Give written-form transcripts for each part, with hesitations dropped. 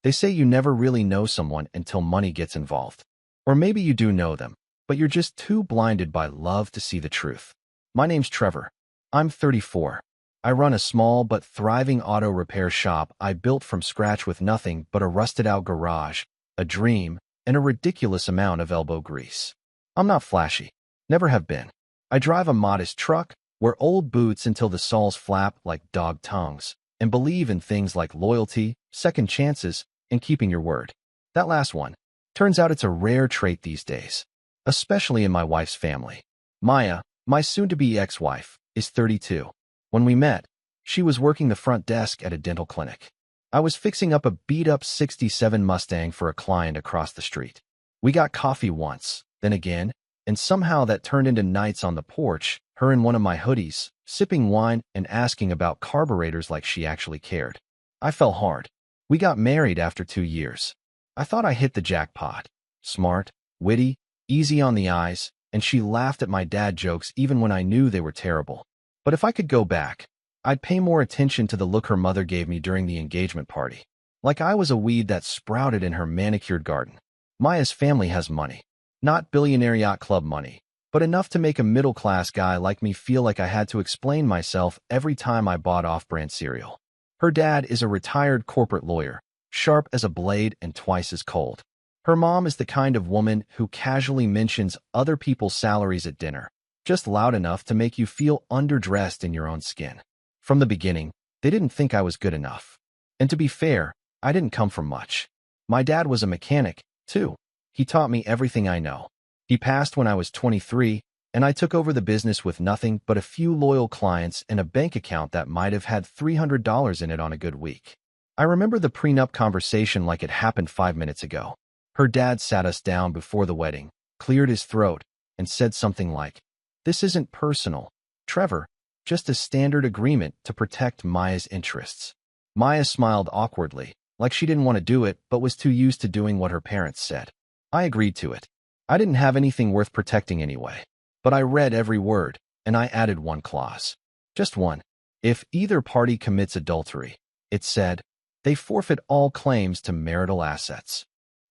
They say you never really know someone until money gets involved. Or maybe you do know them, but you're just too blinded by love to see the truth. My name's Trevor. I'm 34. I run a small but thriving auto repair shop I built from scratch with nothing but a rusted-out garage, a dream, and a ridiculous amount of elbow grease. I'm not flashy. Never have been. I drive a modest truck, wear old boots until the soles flap like dog tongues, and believe in things like loyalty, second chances, and keeping your word. That last one. Turns out it's a rare trait these days, especially in my wife's family. Maya, my soon-to-be ex-wife, is 32. When we met, she was working the front desk at a dental clinic. I was fixing up a beat-up '67 Mustang for a client across the street. We got coffee once, then again, and somehow that turned into nights on the porch, her in one of my hoodies, sipping wine and asking about carburetors like she actually cared. I fell hard. We got married after 2 years. I thought I hit the jackpot. Smart, witty, easy on the eyes, and she laughed at my dad jokes even when I knew they were terrible. But if I could go back, I'd pay more attention to the look her mother gave me during the engagement party. Like I was a weed that sprouted in her manicured garden. Maya's family has money. Not billionaire yacht club money, but enough to make a middle-class guy like me feel like I had to explain myself every time I bought off-brand cereal. Her dad is a retired corporate lawyer, sharp as a blade and twice as cold. Her mom is the kind of woman who casually mentions other people's salaries at dinner, just loud enough to make you feel underdressed in your own skin. From the beginning, they didn't think I was good enough. And to be fair, I didn't come from much. My dad was a mechanic, too. He taught me everything I know. He passed when I was 23, and I took over the business with nothing but a few loyal clients and a bank account that might have had $300 in it on a good week. I remember the prenup conversation like it happened 5 minutes ago. Her dad sat us down before the wedding, cleared his throat, and said something like, "This isn't personal, Trevor, just a standard agreement to protect Maya's interests." Maya smiled awkwardly, like she didn't want to do it but was too used to doing what her parents said. I agreed to it. I didn't have anything worth protecting anyway. But I read every word, and I added one clause. Just one. If either party commits adultery, it said, they forfeit all claims to marital assets.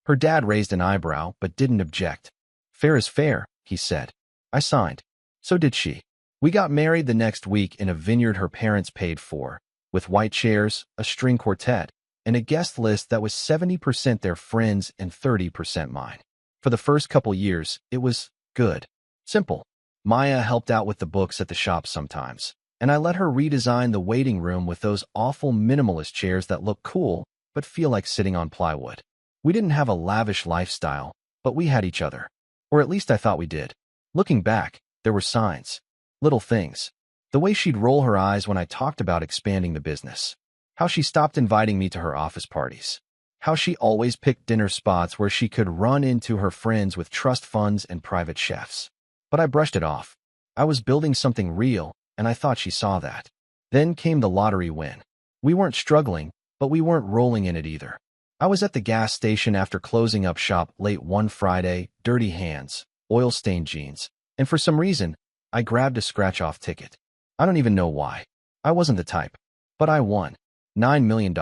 Her dad raised an eyebrow but didn't object. Fair is fair, he said. I signed. So did she. We got married the next week in a vineyard her parents paid for, with white chairs, a string quartet, and a guest list that was 70% their friends and 30% mine. For the first couple years, it was good. Simple. Maya helped out with the books at the shop sometimes, and I let her redesign the waiting room with those awful minimalist chairs that look cool but feel like sitting on plywood. We didn't have a lavish lifestyle, but we had each other. Or at least I thought we did. Looking back, there were signs. Little things. The way she'd roll her eyes when I talked about expanding the business. How she stopped inviting me to her office parties. How she always picked dinner spots where she could run into her friends with trust funds and private chefs. But I brushed it off. I was building something real, and I thought she saw that. Then came the lottery win. We weren't struggling, but we weren't rolling in it either. I was at the gas station after closing up shop late one Friday, dirty hands, oil-stained jeans, and for some reason, I grabbed a scratch-off ticket. I don't even know why. I wasn't the type. But I won. $9 million.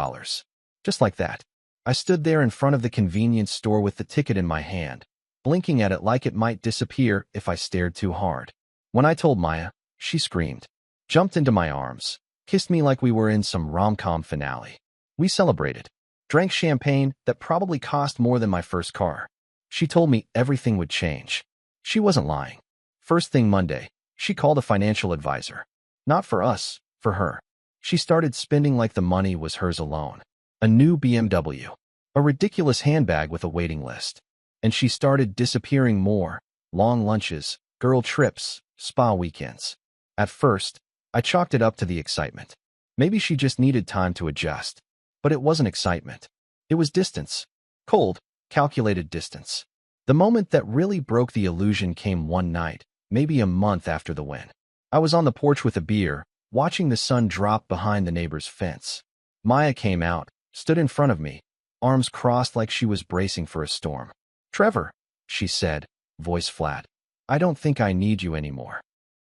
Just like that. I stood there in front of the convenience store with the ticket in my hand, blinking at it like it might disappear if I stared too hard. When I told Maya, she screamed, jumped into my arms, kissed me like we were in some rom-com finale. We celebrated, drank champagne that probably cost more than my first car. She told me everything would change. She wasn't lying. First thing Monday, she called a financial advisor. Not for us, for her. She started spending like the money was hers alone. A new BMW. A ridiculous handbag with a waiting list. And she started disappearing more. Long lunches, girl trips, spa weekends. At first, I chalked it up to the excitement. Maybe she just needed time to adjust. But it wasn't excitement. It was distance. Cold, calculated distance. The moment that really broke the illusion came one night, maybe a month after the win. I was on the porch with a beer, watching the sun drop behind the neighbor's fence. Maya came out, stood in front of me, arms crossed like she was bracing for a storm. "Trevor," she said, voice flat, "I don't think I need you anymore."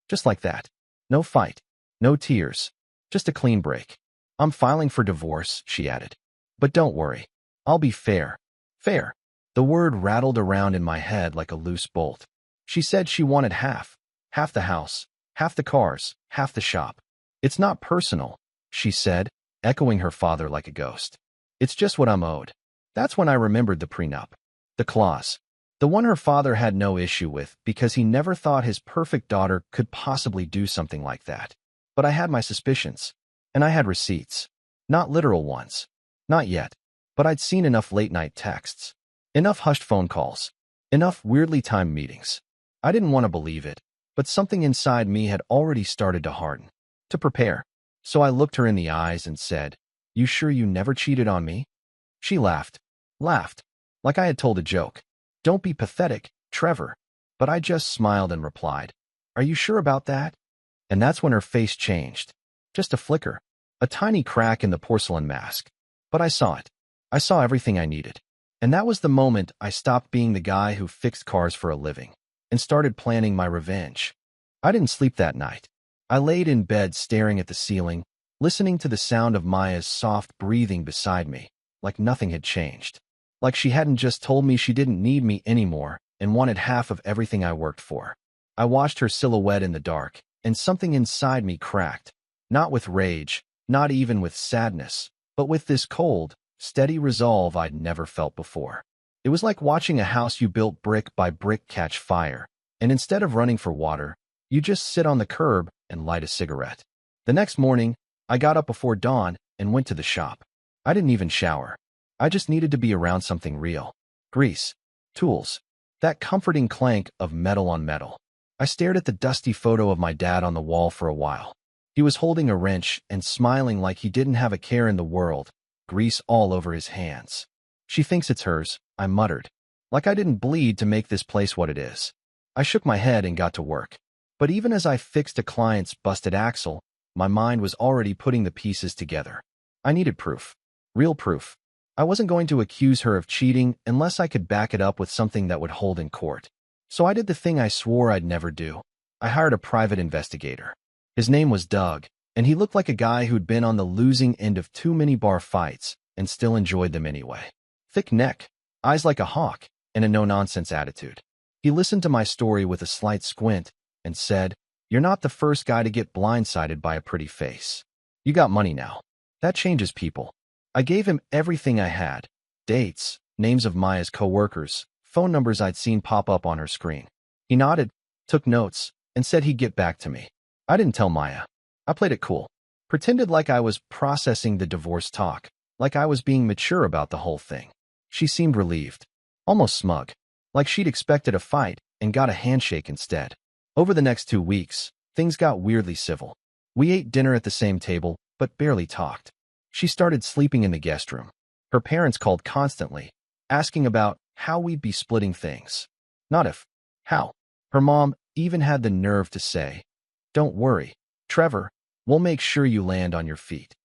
Just like that. No fight. No tears. Just a clean break. "I'm filing for divorce," she added. "But don't worry. I'll be fair. Fair. The word rattled around in my head like a loose bolt. She said she wanted half. Half the house, half the cars, half the shop. It's not personal, she said, echoing her father like a ghost. It's just what I'm owed. That's when I remembered the prenup. The clause. The one her father had no issue with because he never thought his perfect daughter could possibly do something like that. But I had my suspicions. And I had receipts. Not literal ones. Not yet. But I'd seen enough late-night texts. Enough hushed phone calls. Enough weirdly timed meetings. I didn't want to believe it, but something inside me had already started to harden. To prepare. So I looked her in the eyes and said, "You sure you never cheated on me?" She laughed. Laughed. Like I had told a joke. "Don't be pathetic, Trevor." But I just smiled and replied, "Are you sure about that?" And that's when her face changed. Just a flicker. A tiny crack in the porcelain mask. But I saw it. I saw everything I needed. And that was the moment I stopped being the guy who fixed cars for a living and started planning my revenge. I didn't sleep that night. I laid in bed staring at the ceiling, listening to the sound of Maya's soft breathing beside me, like nothing had changed. Like she hadn't just told me she didn't need me anymore and wanted half of everything I worked for. I watched her silhouette in the dark, and something inside me cracked. Not with rage, not even with sadness, but with this cold, steady resolve I'd never felt before. It was like watching a house you built brick by brick catch fire, and instead of running for water, you just sit on the curb and light a cigarette. The next morning, I got up before dawn and went to the shop. I didn't even shower. I just needed to be around something real. Grease. Tools. That comforting clank of metal on metal. I stared at the dusty photo of my dad on the wall for a while. He was holding a wrench and smiling like he didn't have a care in the world, grease all over his hands. "She thinks it's hers," I muttered. Like I didn't bleed to make this place what it is. I shook my head and got to work. But even as I fixed a client's busted axle, my mind was already putting the pieces together. I needed proof. Real proof. I wasn't going to accuse her of cheating unless I could back it up with something that would hold in court. So I did the thing I swore I'd never do. I hired a private investigator. His name was Doug, and he looked like a guy who'd been on the losing end of too many bar fights and still enjoyed them anyway. Thick neck, eyes like a hawk, and a no-nonsense attitude. He listened to my story with a slight squint and said, "You're not the first guy to get blindsided by a pretty face. You got money now. That changes people." I gave him everything I had. Dates, names of Maya's co-workers, phone numbers I'd seen pop up on her screen. He nodded, took notes, and said he'd get back to me. I didn't tell Maya. I played it cool. Pretended like I was processing the divorce talk, like I was being mature about the whole thing. She seemed relieved, almost smug, like she'd expected a fight and got a handshake instead. Over the next 2 weeks, things got weirdly civil. We ate dinner at the same table, but barely talked. She started sleeping in the guest room. Her parents called constantly, asking about how we'd be splitting things. Not if, how. Her mom even had the nerve to say, "Don't worry, Trevor, we'll make sure you land on your feet."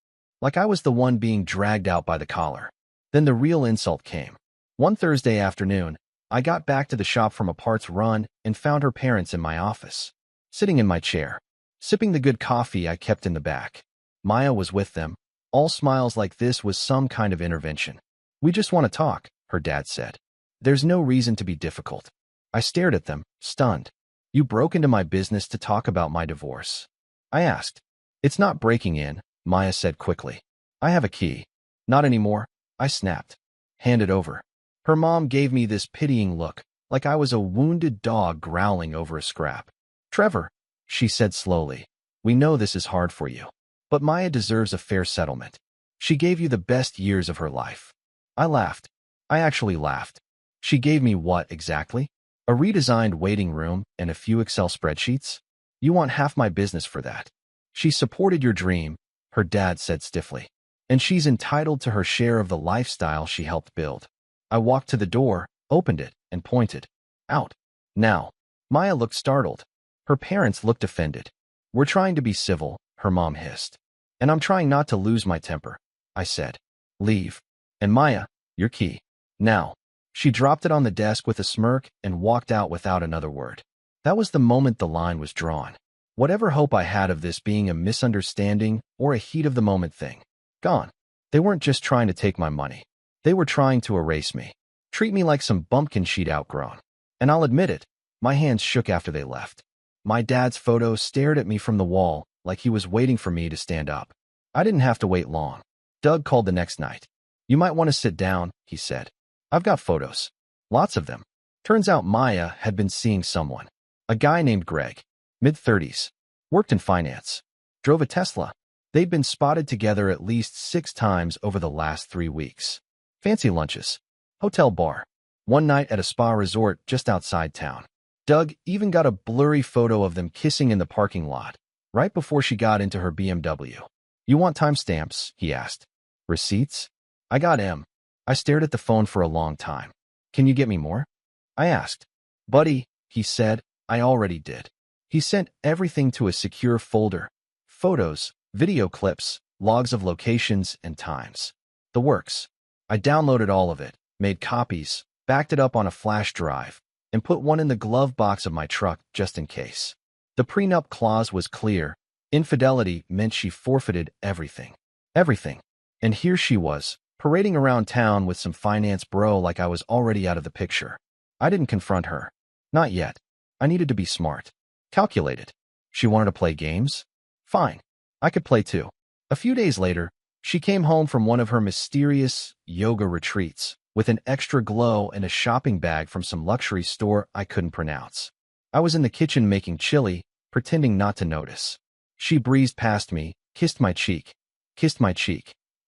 Like I was the one being dragged out by the collar. Then the real insult came. One Thursday afternoon, I got back to the shop from a parts run and found her parents in my office, sitting in my chair, sipping the good coffee I kept in the back. Maya was with them, all smiles like this was some kind of intervention. "We just want to talk," her dad said. "There's no reason to be difficult." I stared at them, stunned. "You broke into my business to talk about my divorce?" I asked. "It's not breaking in," Maya said quickly. "I have a key." "Not anymore," I snapped. "Hand it over." Her mom gave me this pitying look, like I was a wounded dog growling over a scrap. "Trevor," she said slowly, "we know this is hard for you. But Maya deserves a fair settlement. She gave you the best years of her life." I laughed. I actually laughed. She gave me what exactly? A redesigned waiting room and a few Excel spreadsheets? You want half my business for that. She supported your dream, her dad said stiffly. And she's entitled to her share of the lifestyle she helped build. I walked to the door, opened it, and pointed. "Out. Now." Maya looked startled. Her parents looked offended. "We're trying to be civil," her mom hissed. "And I'm trying not to lose my temper," I said. "Leave. And Maya, your key. Now." She dropped it on the desk with a smirk and walked out without another word. That was the moment the line was drawn. Whatever hope I had of this being a misunderstanding or a heat-of-the-moment thing, gone. They weren't just trying to take my money. They were trying to erase me, treat me like some bumpkin she'd outgrown. And I'll admit it, my hands shook after they left. My dad's photo stared at me from the wall like he was waiting for me to stand up. I didn't have to wait long. Doug called the next night. "You might want to sit down," he said. "I've got photos. Lots of them." Turns out Maya had been seeing someone. A guy named Greg, mid-30s, worked in finance, drove a Tesla. They'd been spotted together at least 6 times over the last 3 weeks. Fancy lunches, hotel bar, one night at a spa resort just outside town. Doug even got a blurry photo of them kissing in the parking lot, right before she got into her BMW. "You want timestamps?" he asked. "Receipts?" I got M. I stared at the phone for a long time. "Can you get me more?" I asked. "Buddy," he said, "I already did." He sent everything to a secure folder. Photos, video clips, logs of locations and times. The works. I downloaded all of it, made copies, backed it up on a flash drive, and put one in the glove box of my truck just in case. The prenup clause was clear. Infidelity meant she forfeited everything. Everything. And here she was, parading around town with some finance bro like I was already out of the picture. I didn't confront her. Not yet. I needed to be smart. Calculated. She wanted to play games? Fine. I could play too. A few days later, she came home from one of her mysterious yoga retreats with an extra glow and a shopping bag from some luxury store I couldn't pronounce. I was in the kitchen making chili, pretending not to notice. She breezed past me, kissed my cheek,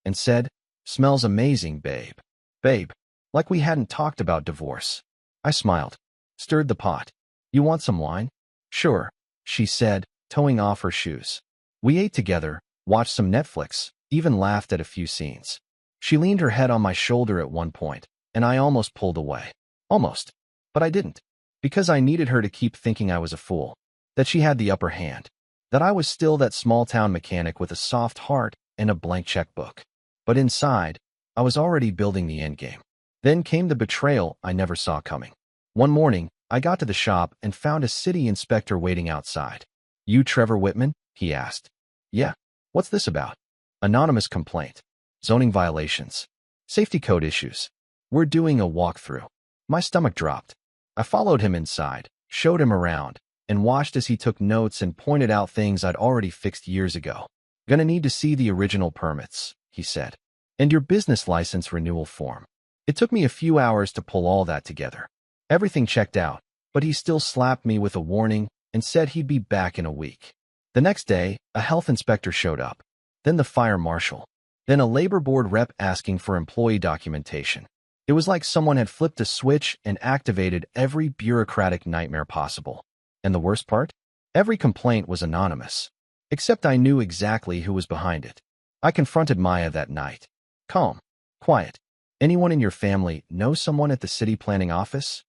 and said, "Smells amazing, babe." Babe. Like we hadn't talked about divorce. I smiled, stirred the pot. "You want some wine?" "Sure," she said, toeing off her shoes. We ate together, watched some Netflix, even laughed at a few scenes. She leaned her head on my shoulder at one point, and I almost pulled away. Almost. But I didn't. Because I needed her to keep thinking I was a fool. That she had the upper hand. That I was still that small-town mechanic with a soft heart and a blank checkbook. But inside, I was already building the endgame. Then came the betrayal I never saw coming. One morning, I got to the shop and found a city inspector waiting outside. "You Trevor Whitman?" he asked. "Yeah. What's this about?" "Anonymous complaint. Zoning violations. Safety code issues. We're doing a walkthrough." My stomach dropped. I followed him inside, showed him around, and watched as he took notes and pointed out things I'd already fixed years ago. "Gonna need to see the original permits," he said. "And your business license renewal form." It took me a few hours to pull all that together. Everything checked out, but he still slapped me with a warning and said he'd be back in a week. The next day, a health inspector showed up, then the fire marshal, then a labor board rep asking for employee documentation. It was like someone had flipped a switch and activated every bureaucratic nightmare possible. And the worst part? Every complaint was anonymous. Except I knew exactly who was behind it. I confronted Maya that night. Calm. Quiet. "Anyone in your family know someone at the city planning office?"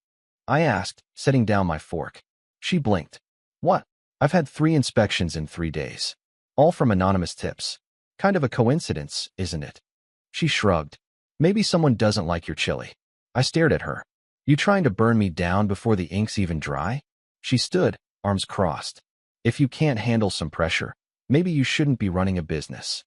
I asked, setting down my fork. She blinked. "What?" "I've had 3 inspections in 3 days. All from anonymous tips. Kind of a coincidence, isn't it?" She shrugged. "Maybe someone doesn't like your chili." I stared at her. "You trying to burn me down before the ink's even dry?" She stood, arms crossed. "If you can't handle some pressure, maybe you shouldn't be running a business."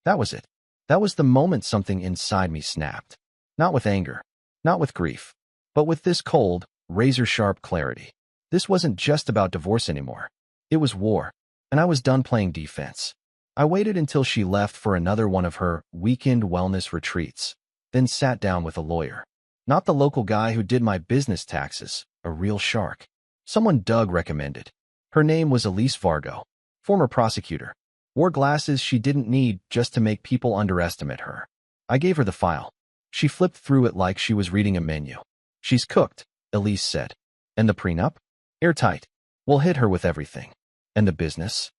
That was it. That was the moment something inside me snapped. Not with anger, not with grief, but with this cold, razor-sharp clarity. This wasn't just about divorce anymore. It was war, and I was done playing defense. I waited until she left for another one of her weekend wellness retreats, then sat down with a lawyer. Not the local guy who did my business taxes, a real shark. Someone Doug recommended. Her name was Elise Vargo, former prosecutor. Wore glasses she didn't need just to make people underestimate her. I gave her the file. She flipped through it like she was reading a menu. "She's cooked," Elise said. "And the prenup?" "Airtight. We'll hit her with everything." "And the business?"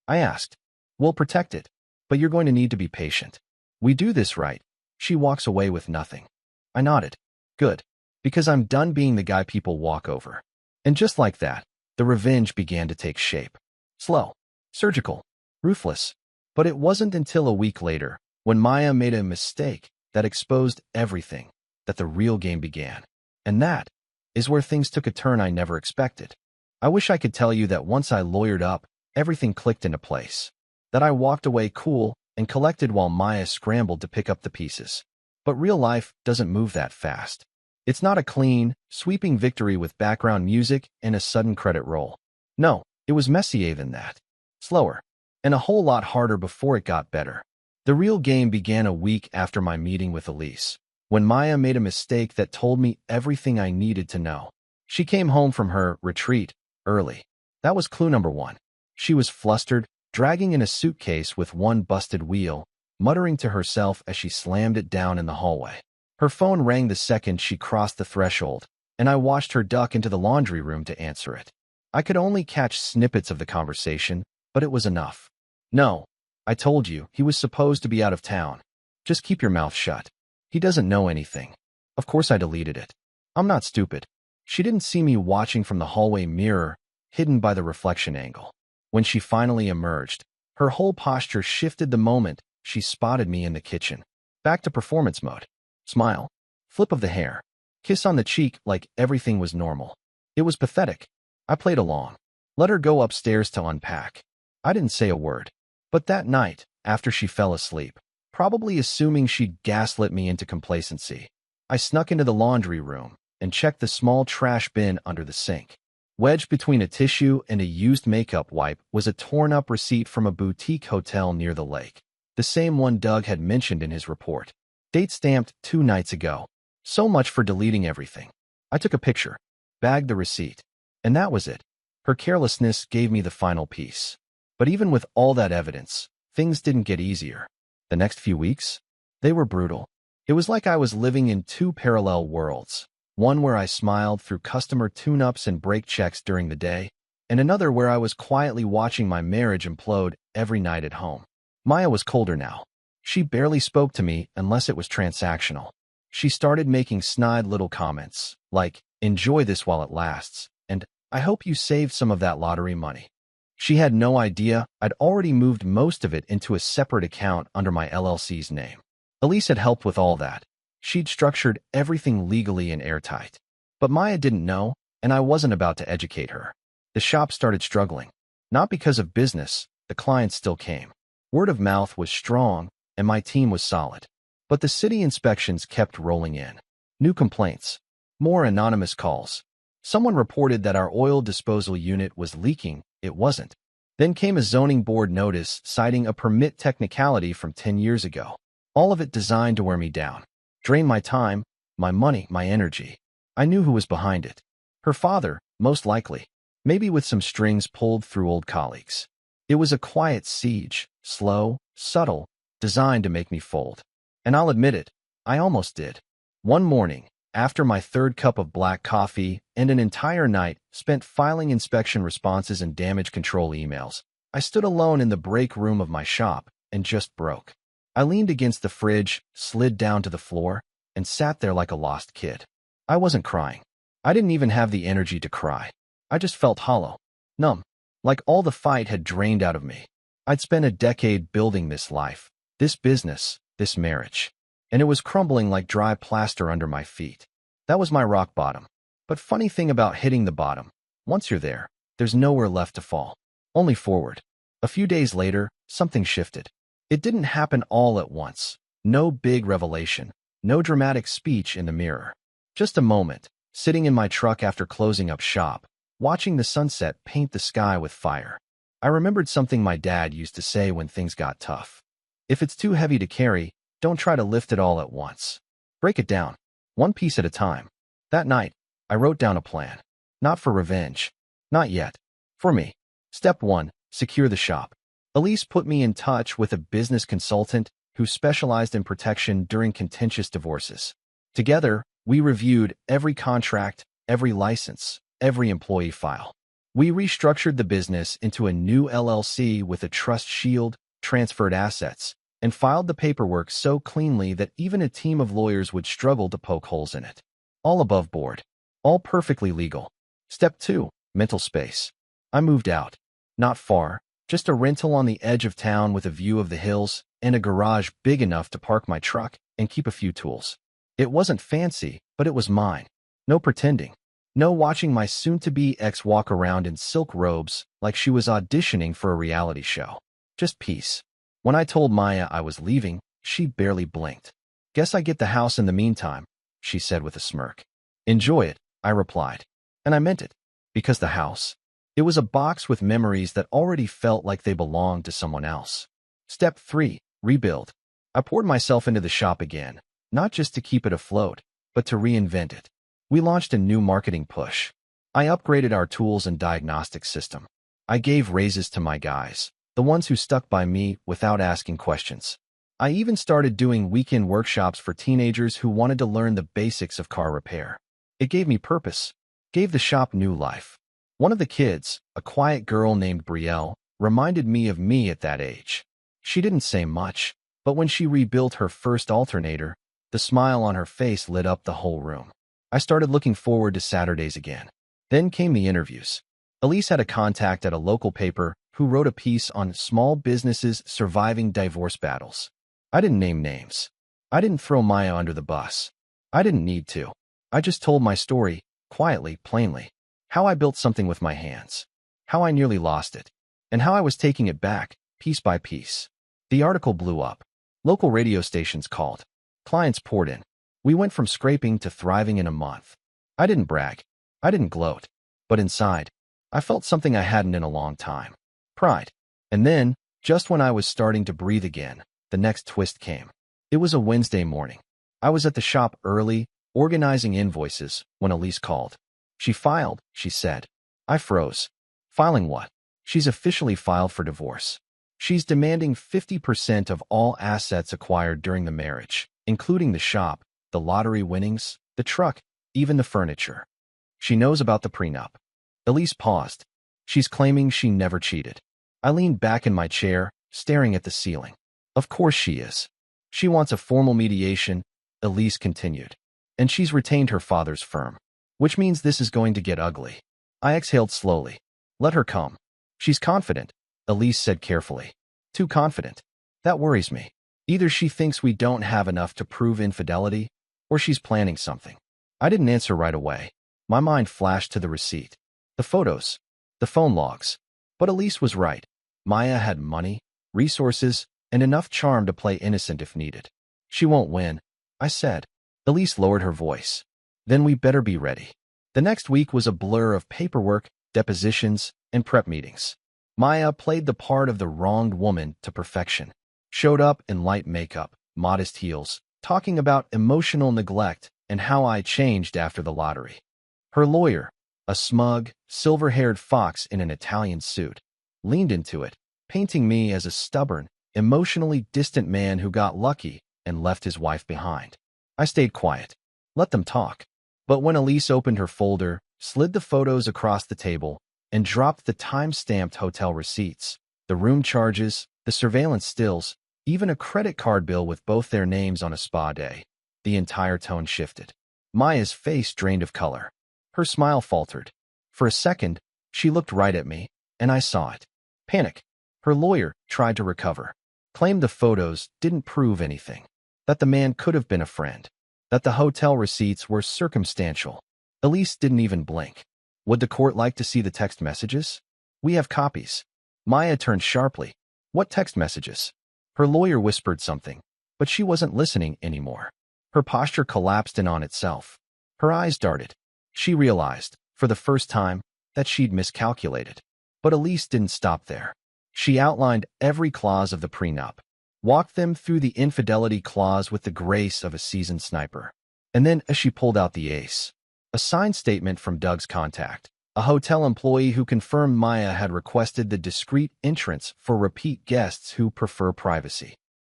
I asked. "We'll protect it, but you're going to need to be patient. We do this right. She walks away with nothing." I nodded. "Good. Because I'm done being the guy people walk over." And just like that, the revenge began to take shape. Slow. Surgical. Ruthless. But it wasn't until a week later, when Maya made a mistake that exposed everything, that the real game began. And that is where things took a turn I never expected. I wish I could tell you that once I lawyered up, everything clicked into place. That I walked away cool and collected while Maya scrambled to pick up the pieces. But real life doesn't move that fast. It's not a clean, sweeping victory with background music and a sudden credit roll. No, it was messier than that. Slower. And a whole lot harder before it got better. The real game began a week after my meeting with Elise, when Maya made a mistake that told me everything I needed to know. She came home from her retreat early. That was clue number one. She was flustered, dragging in a suitcase with one busted wheel, muttering to herself as she slammed it down in the hallway. Her phone rang the second she crossed the threshold, and I watched her duck into the laundry room to answer it. I could only catch snippets of the conversation, but it was enough. "No, I told you, he was supposed to be out of town. Just keep your mouth shut. He doesn't know anything." Of course I deleted it. I'm not stupid. She didn't see me watching from the hallway mirror, hidden by the reflection angle. When she finally emerged, her whole posture shifted the moment she spotted me in the kitchen. Back to performance mode. Smile. Flip of the hair. Kiss on the cheek like everything was normal. It was pathetic. I played along. Let her go upstairs to unpack. I didn't say a word. But that night, after she fell asleep, probably assuming she'd gaslit me into complacency, I snuck into the laundry room and checked the small trash bin under the sink. Wedged between a tissue and a used makeup wipe was a torn-up receipt from a boutique hotel near the lake, the same one Doug had mentioned in his report. Date stamped 2 nights ago. So much for deleting everything. I took a picture, bagged the receipt, and that was it. Her carelessness gave me the final piece. But even with all that evidence, things didn't get easier. The next few weeks, they were brutal. It was like I was living in 2 parallel worlds, one where I smiled through customer tune-ups and break checks during the day, and another where I was quietly watching my marriage implode every night at home. Maya was colder now. She barely spoke to me unless it was transactional. She started making snide little comments, like, "Enjoy this while it lasts," and "I hope you saved some of that lottery money." She had no idea I'd already moved most of it into a separate account under my LLC's name. Elise had helped with all that. She'd structured everything legally and airtight. But Maya didn't know, and I wasn't about to educate her. The shop started struggling. Not because of business, the clients still came. Word of mouth was strong, and my team was solid. But the city inspections kept rolling in. New complaints. More anonymous calls. Someone reported that our oil disposal unit was leaking. It wasn't. Then came a zoning board notice citing a permit technicality from 10 years ago. All of it designed to wear me down. Drain my time, my money, my energy. I knew who was behind it. Her father, most likely. Maybe with some strings pulled through old colleagues. It was a quiet siege, slow, subtle, designed to make me fold. And I'll admit it, I almost did. One morning, after my 3rd cup of black coffee and an entire night spent filing inspection responses and damage control emails, I stood alone in the break room of my shop and just broke. I leaned against the fridge, slid down to the floor, and sat there like a lost kid. I wasn't crying. I didn't even have the energy to cry. I just felt hollow, numb, like all the fight had drained out of me. I'd spent a decade building this life, this business, this marriage, and it was crumbling like dry plaster under my feet. That was my rock bottom. But funny thing about hitting the bottom, once you're there, there's nowhere left to fall, only forward. A few days later, something shifted. It didn't happen all at once. No big revelation, no dramatic speech in the mirror. Just a moment, sitting in my truck after closing up shop, watching the sunset paint the sky with fire. I remembered something my dad used to say when things got tough. If it's too heavy to carry, don't try to lift it all at once. Break it down, one piece at a time. That night, I wrote down a plan. Not for revenge. Not yet. For me. Step 1, secure the shop. Elise put me in touch with a business consultant who specialized in protection during contentious divorces. Together, we reviewed every contract, every license, every employee file. We restructured the business into a new LLC with a trust shield, transferred assets, and filed the paperwork so cleanly that even a team of lawyers would struggle to poke holes in it. All above board. All perfectly legal. Step 2, mental space. I moved out. Not far, just a rental on the edge of town with a view of the hills and a garage big enough to park my truck and keep a few tools. It wasn't fancy, but it was mine. No pretending. No watching my soon-to-be ex walk around in silk robes like she was auditioning for a reality show. Just peace. When I told Maya I was leaving, she barely blinked. Guess I get the house in the meantime, she said with a smirk. Enjoy it, I replied. And I meant it. Because the house. It was a box with memories that already felt like they belonged to someone else. Step 3. Rebuild. I poured myself into the shop again, not just to keep it afloat, but to reinvent it. We launched a new marketing push. I upgraded our tools and diagnostic system. I gave raises to my guys, the ones who stuck by me without asking questions. I even started doing weekend workshops for teenagers who wanted to learn the basics of car repair. It gave me purpose, gave the shop new life. One of the kids, a quiet girl named Brielle, reminded me of me at that age. She didn't say much, but when she rebuilt her first alternator, the smile on her face lit up the whole room. I started looking forward to Saturdays again. Then came the interviews. Elise had a contact at a local paper who wrote a piece on small businesses surviving divorce battles. I didn't name names. I didn't throw Maya under the bus. I didn't need to. I just told my story, quietly, plainly. How I built something with my hands. How I nearly lost it. And how I was taking it back, piece by piece. The article blew up. Local radio stations called. Clients poured in. We went from scraping to thriving in a month. I didn't brag. I didn't gloat. But inside, I felt something I hadn't in a long time. Pride. And then, just when I was starting to breathe again, the next twist came. It was a Wednesday morning. I was at the shop early, organizing invoices, when Elise called. She filed, she said. I froze. Filing what? She's officially filed for divorce. She's demanding 50% of all assets acquired during the marriage, including the shop, the lottery winnings, the truck, even the furniture. She knows about the prenup. Elise paused. She's claiming she never cheated. I leaned back in my chair, staring at the ceiling. Of course she is. She wants a formal mediation, Elise continued. And she's retained her father's firm. Which means this is going to get ugly. I exhaled slowly. Let her come. She's confident, Elise said carefully. Too confident. That worries me. Either she thinks we don't have enough to prove infidelity, or she's planning something. I didn't answer right away. My mind flashed to the receipt. The photos. The phone logs. But Elise was right. Maya had money, resources, and enough charm to play innocent if needed. She won't win, I said. Elise lowered her voice. Then we better be ready. The next week was a blur of paperwork, depositions, and prep meetings. Maya played the part of the wronged woman to perfection. Showed up in light makeup, modest heels, talking about emotional neglect and how I changed after the lottery. Her lawyer, a smug, silver-haired fox in an Italian suit, leaned into it, painting me as a stubborn, emotionally distant man who got lucky and left his wife behind. I stayed quiet. Let them talk. But when Elise opened her folder, slid the photos across the table, and dropped the time-stamped hotel receipts, the room charges, the surveillance stills, even a credit card bill with both their names on a spa day, the entire tone shifted. Maya's face drained of color. Her smile faltered. For a second, she looked right at me, and I saw it. Panic. Her lawyer tried to recover. Claimed the photos didn't prove anything. That the man could have been a friend. That the hotel receipts were circumstantial. Elise didn't even blink. Would the court like to see the text messages? We have copies. Maya turned sharply. What text messages? Her lawyer whispered something, but she wasn't listening anymore. Her posture collapsed in on itself. Her eyes darted. She realized, for the first time, that she'd miscalculated. But Elise didn't stop there. She outlined every clause of the prenup, walked them through the infidelity clause with the grace of a seasoned sniper. And then, as she pulled out the ace, a signed statement from Doug's contact, a hotel employee who confirmed Maya had requested the discreet entrance for repeat guests who prefer privacy.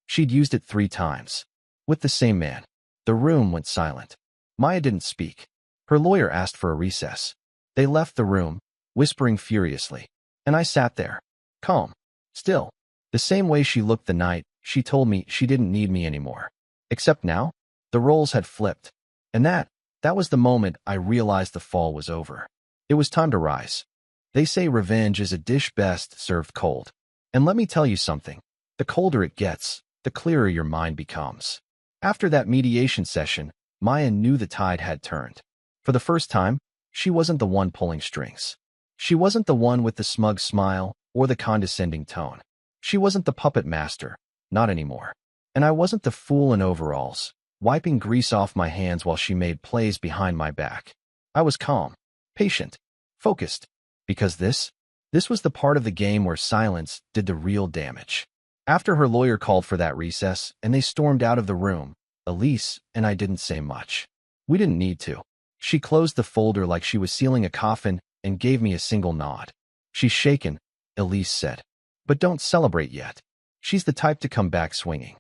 She'd used it 3 times. With the same man. The room went silent. Maya didn't speak. Her lawyer asked for a recess. They left the room, whispering furiously. And I sat there, calm, still, the same way she looked the night she told me she didn't need me anymore. Except now, the roles had flipped. And that was the moment I realized the fall was over. It was time to rise. They say revenge is a dish best served cold. And let me tell you something. The colder it gets, the clearer your mind becomes. After that mediation session, Maya knew the tide had turned. For the first time, she wasn't the one pulling strings. She wasn't the one with the smug smile or the condescending tone. She wasn't the puppet master, not anymore. And I wasn't the fool in overalls, wiping grease off my hands while she made plays behind my back. I was calm, patient, focused, because this was the part of the game where silence did the real damage. After her lawyer called for that recess and they stormed out of the room, Elise and I didn't say much. We didn't need to. She closed the folder like she was sealing a coffin and gave me a single nod. She's shaken, Elise said. But don't celebrate yet. She's the type to come back swinging.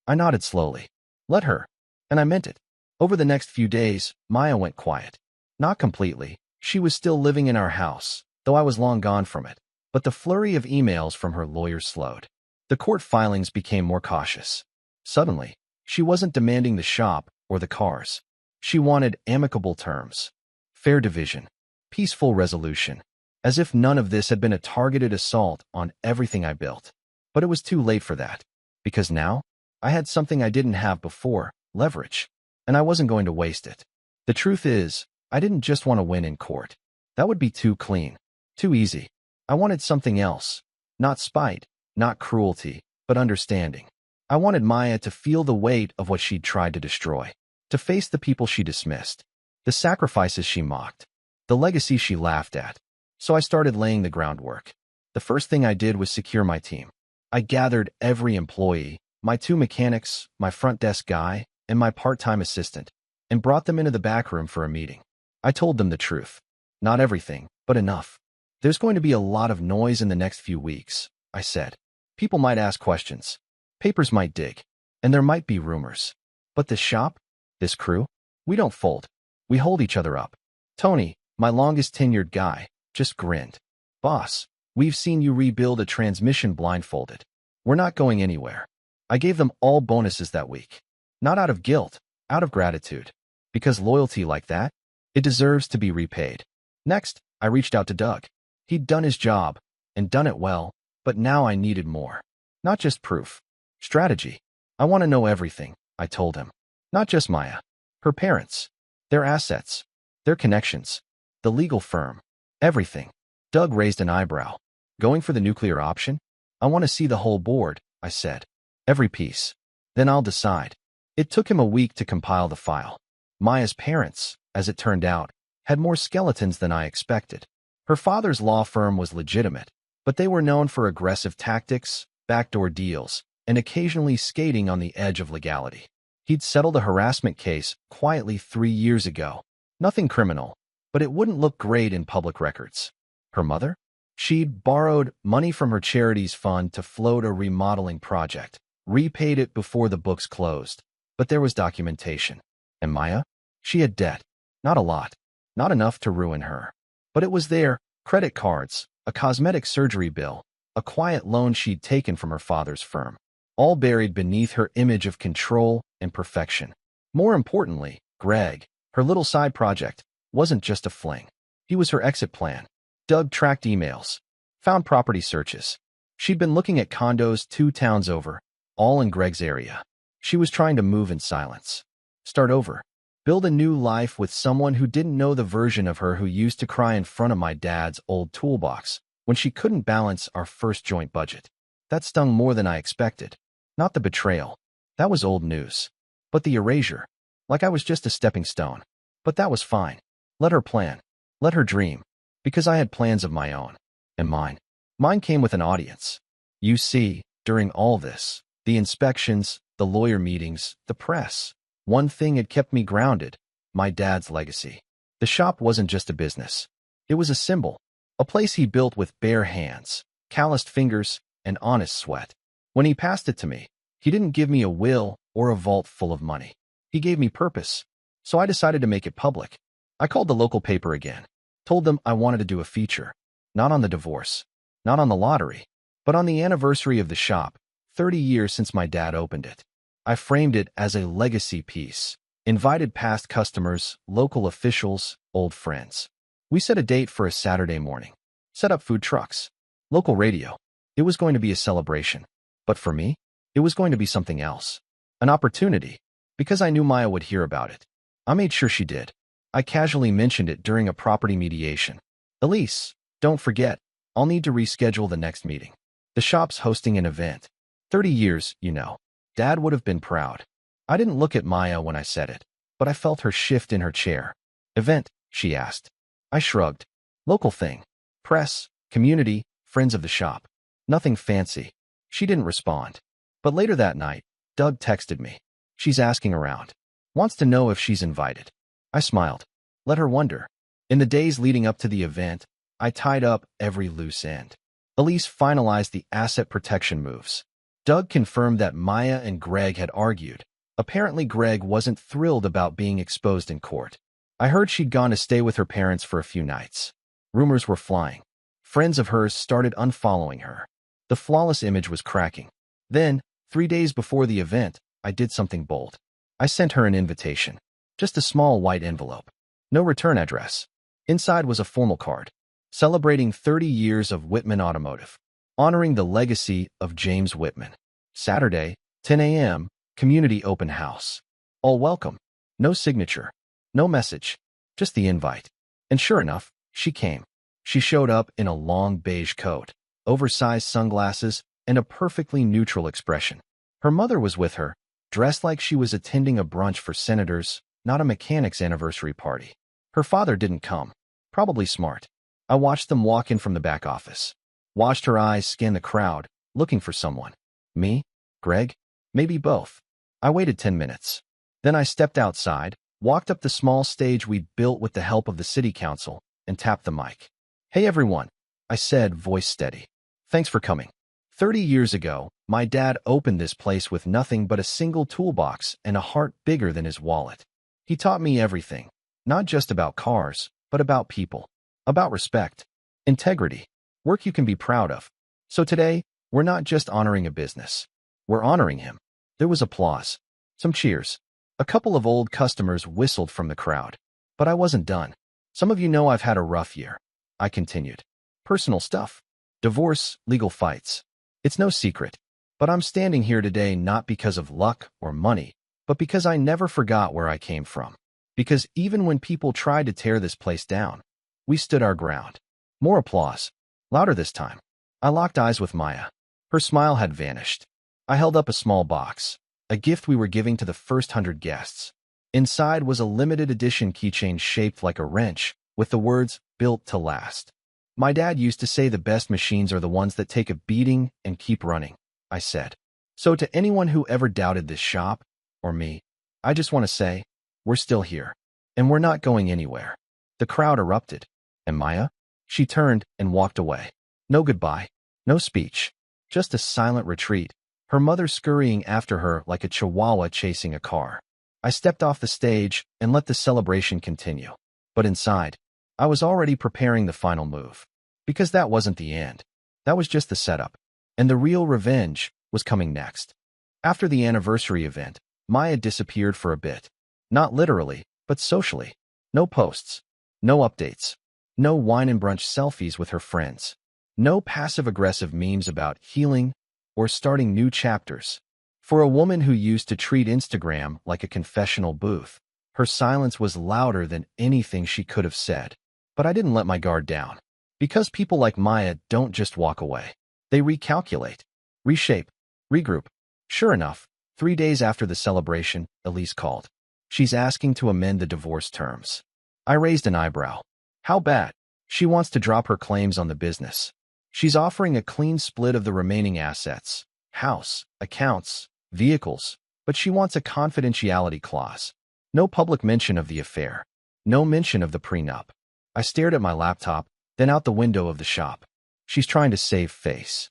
I nodded slowly. Let her. And I meant it. Over the next few days, Maya went quiet. Not completely. She was still living in our house, though I was long gone from it. But the flurry of emails from her lawyer slowed. The court filings became more cautious. Suddenly, she wasn't demanding the shop or the cars. She wanted amicable terms, fair division, peaceful resolution, as if none of this had been a targeted assault on everything I built. But it was too late for that, because now I had something I didn't have before, leverage, and I wasn't going to waste it. The truth is, I didn't just want to win in court. That would be too clean, too easy. I wanted something else, not spite, not cruelty, but understanding. I wanted Maya to feel the weight of what she'd tried to destroy, to face the people she dismissed, the sacrifices she mocked, the legacy she laughed at. So I started laying the groundwork. The first thing I did was secure my team. I gathered every employee, my 2 mechanics, my front desk guy, and my part-time assistant, and brought them into the back room for a meeting. I told them the truth. Not everything, but enough. There's going to be a lot of noise in the next few weeks, I said. People might ask questions. Papers might dig. And there might be rumors. But this shop, this crew, we don't fold. We hold each other up. Tony, my longest tenured guy, just grinned. Boss, we've seen you rebuild a transmission blindfolded. We're not going anywhere. I gave them all bonuses that week. Not out of guilt, out of gratitude. Because loyalty like that, it deserves to be repaid. Next, I reached out to Doug. He'd done his job, and done it well, but now I needed more. Not just proof. Strategy. I want to know everything, I told him. Not just Maya. Her parents. Their assets. Their connections. The legal firm. Everything. Doug raised an eyebrow. Going for the nuclear option? I want to see the whole board, I said. Every piece. Then I'll decide. It took him a week to compile the file. Maya's parents, as it turned out, had more skeletons than I expected. Her father's law firm was legitimate, but they were known for aggressive tactics, backdoor deals, and occasionally skating on the edge of legality. He'd settled a harassment case quietly 3 years ago. Nothing criminal, but it wouldn't look great in public records. Her mother? She'd borrowed money from her charities fund to float a remodeling project, repaid it before the books closed, but there was documentation. And Maya? She had debt. Not a lot. Not enough to ruin her. But it was there, credit cards, a cosmetic surgery bill, a quiet loan she'd taken from her father's firm, all buried beneath her image of control and perfection. More importantly, Greg, her little side project, wasn't just a fling. He was her exit plan. Doug tracked emails, found property searches. She'd been looking at condos 2 towns over, all in Greg's area. She was trying to move in silence. Start over. Build a new life with someone who didn't know the version of her who used to cry in front of my dad's old toolbox when she couldn't balance our first joint budget. That stung more than I expected. Not the betrayal. That was old news. But the erasure. Like I was just a stepping stone. But that was fine. Let her plan. Let her dream. Because I had plans of my own. And mine. Mine came with an audience. You see, during all this, the inspections, the lawyer meetings, the press, one thing had kept me grounded, my dad's legacy. The shop wasn't just a business. It was a symbol, a place he built with bare hands, calloused fingers, and honest sweat. When he passed it to me, he didn't give me a will or a vault full of money. He gave me purpose. So I decided to make it public. I called the local paper again, told them I wanted to do a feature, not on the divorce, not on the lottery, but on the anniversary of the shop, 30 years since my dad opened it. I framed it as a legacy piece, invited past customers, local officials, old friends. We set a date for a Saturday morning, set up food trucks, local radio. It was going to be a celebration. But for me, it was going to be something else. An opportunity, because I knew Maya would hear about it. I made sure she did. I casually mentioned it during a property mediation. Elise, don't forget, I'll need to reschedule the next meeting. The shop's hosting an event. 30 years, you know. Dad would have been proud. I didn't look at Maya when I said it, but I felt her shift in her chair. Event, she asked. I shrugged. Local thing. Press, community, friends of the shop. Nothing fancy. She didn't respond. But later that night, Doug texted me. She's asking around. Wants to know if she's invited. I smiled. Let her wonder. In the days leading up to the event, I tied up every loose end. Elise finalized the asset protection moves. Doug confirmed that Maya and Greg had argued. Apparently Greg wasn't thrilled about being exposed in court. I heard she'd gone to stay with her parents for a few nights. Rumors were flying. Friends of hers started unfollowing her. The flawless image was cracking. Then, 3 days before the event, I did something bold. I sent her an invitation. Just a small white envelope. No return address. Inside was a formal card. Celebrating 30 years of Whitman Automotive. Honoring the legacy of James Whitman. Saturday, 10 a.m., community open house. All welcome. No signature. No message. Just the invite. And sure enough, she came. She showed up in a long beige coat, oversized sunglasses, and a perfectly neutral expression. Her mother was with her, dressed like she was attending a brunch for senators, not a mechanic's anniversary party. Her father didn't come. Probably smart. I watched them walk in from the back office. Watched her eyes scan the crowd, looking for someone. Me? Greg? Maybe both. I waited 10 minutes. Then I stepped outside, walked up the small stage we'd built with the help of the city council, and tapped the mic. Hey everyone, I said, voice steady. Thanks for coming. 30 years ago, my dad opened this place with nothing but a single toolbox and a heart bigger than his wallet. He taught me everything, not just about cars, but about people, about respect, integrity, work you can be proud of. So today, we're not just honoring a business. We're honoring him. There was applause, some cheers. A couple of old customers whistled from the crowd. But I wasn't done. Some of you know I've had a rough year. I continued. Personal stuff. Divorce, legal fights. It's no secret. But I'm standing here today not because of luck or money, but because I never forgot where I came from. Because even when people tried to tear this place down, we stood our ground. More applause. Louder this time. I locked eyes with Maya. Her smile had vanished. I held up a small box, a gift we were giving to the first 100 guests. Inside was a limited edition keychain shaped like a wrench, with the words, "Built to last." My dad used to say the best machines are the ones that take a beating and keep running, I said. So to anyone who ever doubted this shop, or me, I just want to say, we're still here. And we're not going anywhere. The crowd erupted. And Maya? She turned and walked away. No goodbye, no speech, just a silent retreat, her mother scurrying after her like a chihuahua chasing a car. I stepped off the stage and let the celebration continue. But inside, I was already preparing the final move. Because that wasn't the end. That was just the setup. And the real revenge was coming next. After the anniversary event, Maya disappeared for a bit. Not literally, but socially. No posts. No updates. No wine and brunch selfies with her friends. No passive-aggressive memes about healing or starting new chapters. For a woman who used to treat Instagram like a confessional booth, her silence was louder than anything she could have said. But I didn't let my guard down. Because people like Maya don't just walk away. They recalculate, reshape, regroup. Sure enough, 3 days after the celebration, Elise called. She's asking to amend the divorce terms. I raised an eyebrow. How bad? She wants to drop her claims on the business. She's offering a clean split of the remaining assets, house, accounts, vehicles, but she wants a confidentiality clause. No public mention of the affair. No mention of the prenup. I stared at my laptop, then out the window of the shop. She's trying to save face.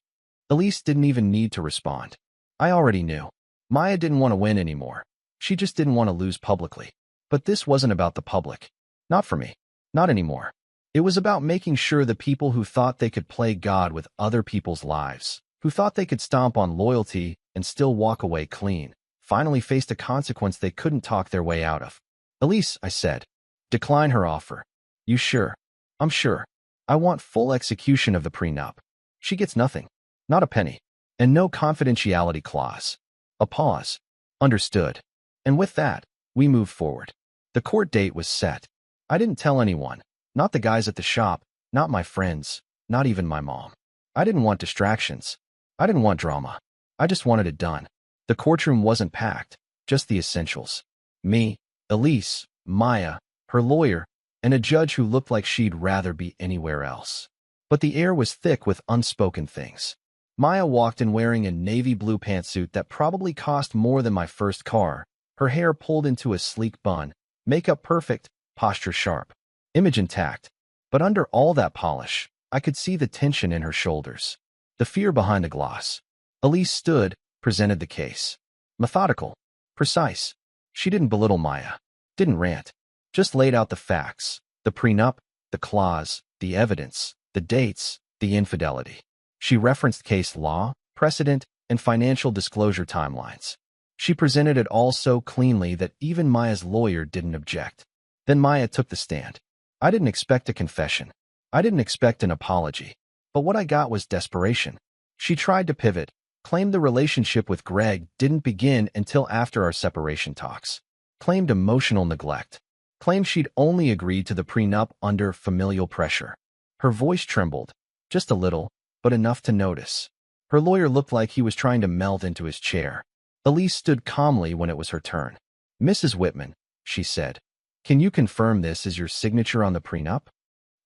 Elise didn't even need to respond. I already knew. Maya didn't want to win anymore. She just didn't want to lose publicly. But this wasn't about the public. Not for me. Not anymore. It was about making sure the people who thought they could play God with other people's lives, who thought they could stomp on loyalty and still walk away clean, finally faced a consequence they couldn't talk their way out of. Elise, I said, decline her offer. You sure? I'm sure. I want full execution of the prenup. She gets nothing. Not a penny. And no confidentiality clause. A pause. Understood. And with that, we moved forward. The court date was set. I didn't tell anyone. Not the guys at the shop, not my friends, not even my mom. I didn't want distractions. I didn't want drama. I just wanted it done. The courtroom wasn't packed, just the essentials. Me, Elise, Maya, her lawyer, and a judge who looked like she'd rather be anywhere else. But the air was thick with unspoken things. Maya walked in wearing a navy blue pantsuit that probably cost more than my first car, her hair pulled into a sleek bun, makeup perfect, posture sharp, image intact. But under all that polish, I could see the tension in her shoulders, the fear behind the gloss. Elise stood, presented the case. Methodical, precise. She didn't belittle Maya, didn't rant, just laid out the facts, the prenup, the clause, the evidence, the dates, the infidelity. She referenced case law, precedent, and financial disclosure timelines. She presented it all so cleanly that even Maya's lawyer didn't object. Then Maya took the stand. I didn't expect a confession. I didn't expect an apology. But what I got was desperation. She tried to pivot, claimed the relationship with Greg didn't begin until after our separation talks, claimed emotional neglect, claimed she'd only agreed to the prenup under familial pressure. Her voice trembled, just a little, but enough to notice. Her lawyer looked like he was trying to melt into his chair. Elise stood calmly when it was her turn. "Mrs. Whitman," she said, "can you confirm this is your signature on the prenup?"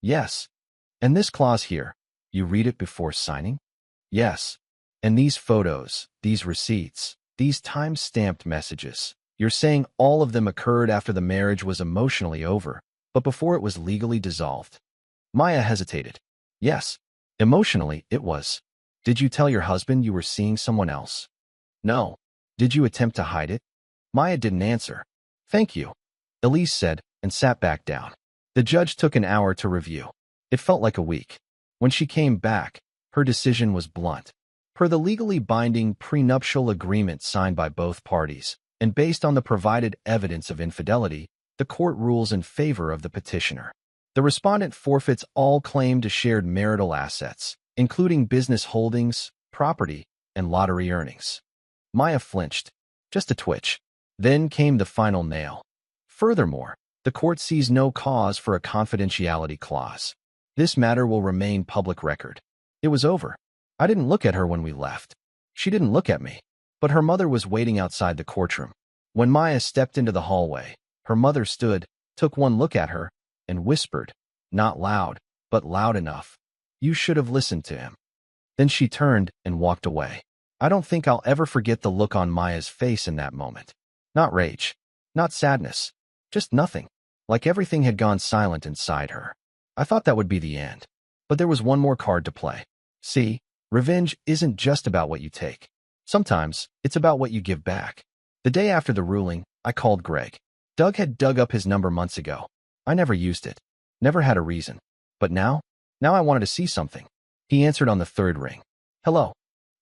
"Yes." "And this clause here, you read it before signing?" "Yes." "And these photos, these receipts, these time-stamped messages, you're saying all of them occurred after the marriage was emotionally over, but before it was legally dissolved?" Maya hesitated. "Yes. Emotionally, it was." "Did you tell your husband you were seeing someone else?" "No." "Did you attempt to hide it?" Maya didn't answer. "Thank you," Elise said, and sat back down. The judge took an hour to review. It felt like a week. When she came back, her decision was blunt. Per the legally binding prenuptial agreement signed by both parties, and based on the provided evidence of infidelity, the court rules in favor of the petitioner. The respondent forfeits all claim to shared marital assets, including business holdings, property, and lottery earnings. Maya flinched, just a twitch. Then came the final nail. Furthermore, the court sees no cause for a confidentiality clause. This matter will remain public record. It was over. I didn't look at her when we left. She didn't look at me. But her mother was waiting outside the courtroom. When Maya stepped into the hallway, her mother stood, took one look at her, and whispered, not loud, but loud enough, "You should have listened to him." Then she turned and walked away. I don't think I'll ever forget the look on Maya's face in that moment. Not rage, not sadness, just nothing, like everything had gone silent inside her. I thought that would be the end. But there was one more card to play. See, revenge isn't just about what you take. Sometimes, it's about what you give back. The day after the ruling, I called Greg. Doug had dug up his number months ago. I never used it. Never had a reason. But now I wanted to see something. He answered on the third ring. "Hello,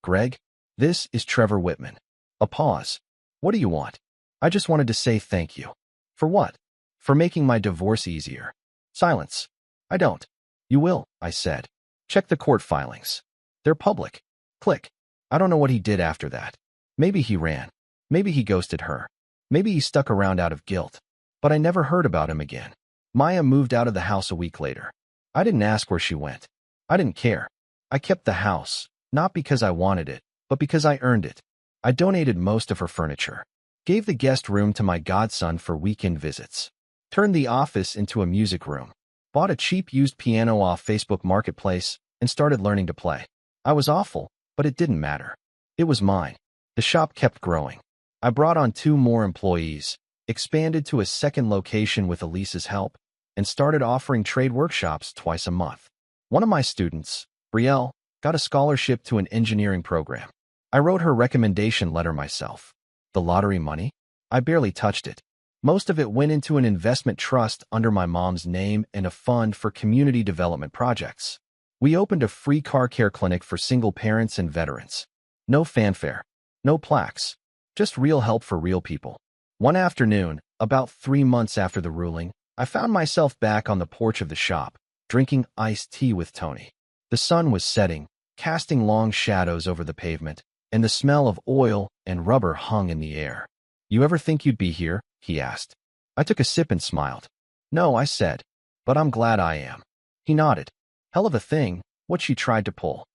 Greg. This is Trevor Whitman." A pause. "What do you want?" "I just wanted to say thank you." "For what?" "For making my divorce easier." Silence. "I don't." "You will," I said. "Check the court filings. They're public." Click. I don't know what he did after that. Maybe he ran. Maybe he ghosted her. Maybe he stuck around out of guilt. But I never heard about him again. Maya moved out of the house a week later. I didn't ask where she went. I didn't care. I kept the house, not because I wanted it, but because I earned it. I donated most of her furniture. Gave the guest room to my godson for weekend visits. Turned the office into a music room. Bought a cheap used piano off Facebook Marketplace and started learning to play. I was awful, but it didn't matter. It was mine. The shop kept growing. I brought on 2 more employees, expanded to a second location with Elise's help, and started offering trade workshops twice a month. One of my students, Brielle, got a scholarship to an engineering program. I wrote her recommendation letter myself. The lottery money? I barely touched it. Most of it went into an investment trust under my mom's name and a fund for community development projects. We opened a free car care clinic for single parents and veterans. No fanfare, no plaques, just real help for real people. One afternoon, about 3 months after the ruling, I found myself back on the porch of the shop, drinking iced tea with Tony. The sun was setting, casting long shadows over the pavement, and the smell of oil and rubber hung in the air. "You ever think you'd be here?" he asked. I took a sip and smiled. "No," I said, "but I'm glad I am." He nodded. "Hell of a thing, what she tried to pull."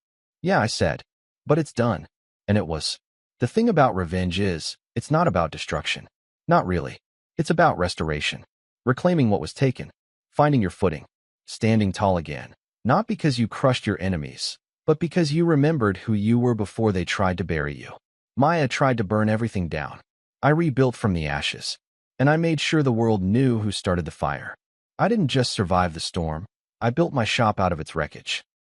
"Yeah," I said, "but it's done." And it was. The thing about revenge is, It's not about destruction. Not really. It's about restoration. Reclaiming what was taken. Finding your footing. Standing tall again. Not because you crushed your enemies, but because you remembered who you were before they tried to bury you. Maya tried to burn everything down. I rebuilt from the ashes. And I made sure the world knew who started the fire. I didn't just survive the storm. I built my shop out of its wreckage.